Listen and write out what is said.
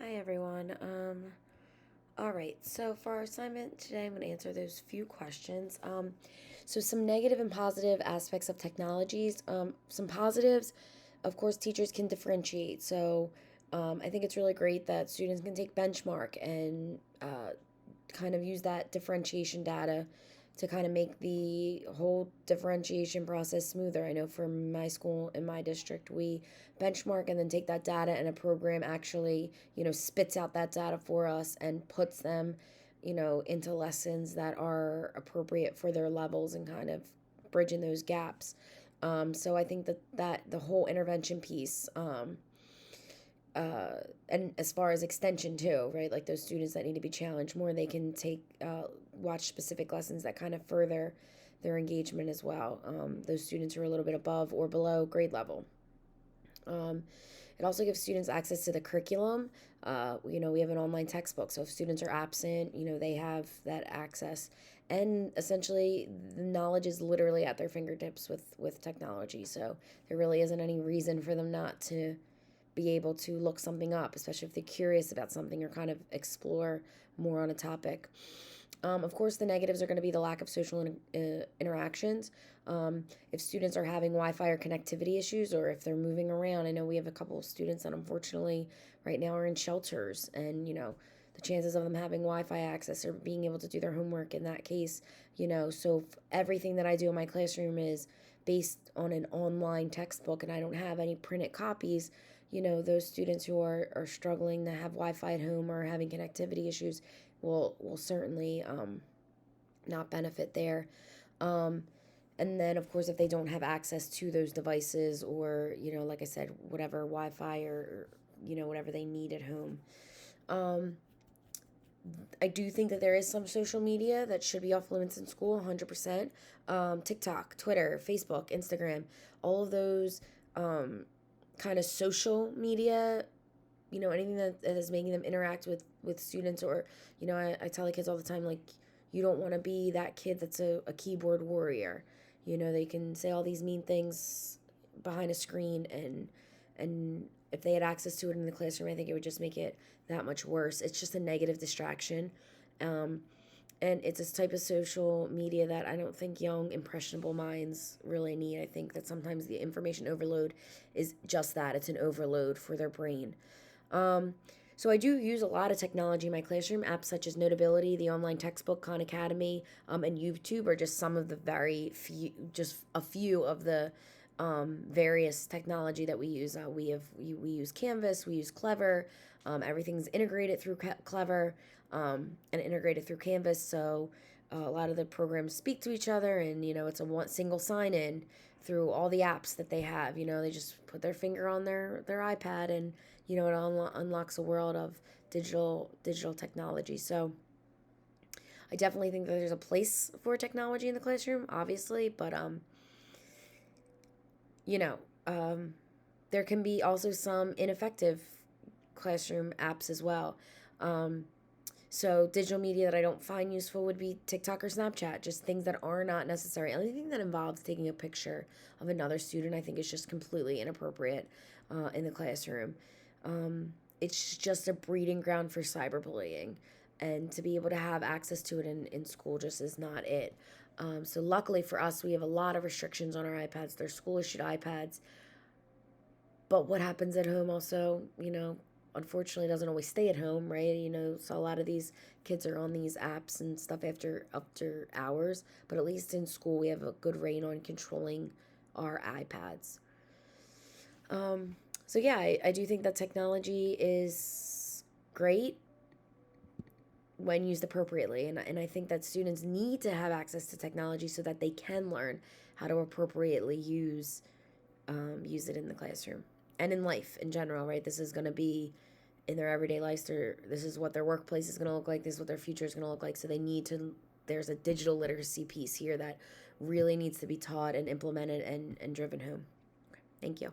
Hi everyone. All right. So for our assignment today, I'm going to answer those few questions. So some negative and positive aspects of technologies. Some positives, of course, teachers can differentiate. So I think it's really great that students can take benchmark and kind of use that differentiation data to kind of make the whole differentiation process smoother. I know for my school in my district, we benchmark and then take that data, and a program actually, spits out that data for us and puts them, into lessons that are appropriate for their levels and kind of bridging those gaps. So I think that the whole intervention piece, and as far as extension too, right? Like those students that need to be challenged more, they can watch specific lessons that kind of further their engagement as well. Those students who are a little bit above or below grade level. Um, it also gives students access to the curriculum. We have an online textbook, so if students are absent, they have that access. And essentially, the knowledge is literally at their fingertips with technology. So there really isn't any reason for them not to be able to look something up, especially if they're curious about something or kind of explore more on a topic. Of course, the negatives are going to be the lack of social interactions. If students are having Wi Fi or connectivity issues, or if they're moving around, I know we have a couple of students that unfortunately right now are in shelters, and the chances of them having Wi Fi access or being able to do their homework in that case, so everything that I do in my classroom is based on an online textbook and I don't have any printed copies. Those students who are struggling to have Wi-Fi at home or having connectivity issues will certainly not benefit there. Um, and then, of course, if they don't have access to those devices or, like I said, whatever Wi-Fi or whatever they need at home. Um, I do think that there is some social media that should be off limits in school, 100%. TikTok, Twitter, Facebook, Instagram, all of those kind of social media, anything that is making them interact with students, or I tell the kids all the time, like, you don't want to be that kid that's a keyboard warrior. They can say all these mean things behind a screen, and if they had access to it in the classroom, I think it would just make it that much worse. It's just a negative distraction. um, and it's a type of social media that I don't think young, impressionable minds really need. I think that sometimes the information overload is just that, it's an overload for their brain. Um, so I do use a lot of technology in my classroom. Apps such as Notability, the online textbook, Khan Academy, and YouTube are just some of the just a few of the various technology that we use. We use Canvas, we use Clever. Everything's integrated through Clever, and integrated through Canvas. So a lot of the programs speak to each other, and it's a one single sign in through all the apps that they have. They just put their finger on their iPad, and it unlocks a world of digital technology. So I definitely think that there's a place for technology in the classroom, obviously, but you know, um, there can be also some ineffective classroom apps as well. Um, so digital media that I don't find useful would be TikTok or Snapchat, just things that are not necessary. Anything that involves taking a picture of another student, I think is just completely inappropriate in the classroom. It's just a breeding ground for cyberbullying, and to be able to have access to it in school just is not it. So luckily for us, we have a lot of restrictions on our iPads. They're school issued iPads, but what happens at home also, unfortunately doesn't always stay at home, right? So a lot of these kids are on these apps and stuff after hours, but at least in school we have a good rein on controlling our iPads. So yeah, I do think that technology is great when used appropriately, and I think that students need to have access to technology so that they can learn how to appropriately use it in the classroom and in life in general, right? This is going to be in their everyday lives. This is what their workplace is going to look like. This is what their future is going to look like. So they need to, there's a digital literacy piece here that really needs to be taught and implemented and driven home. Okay, thank you.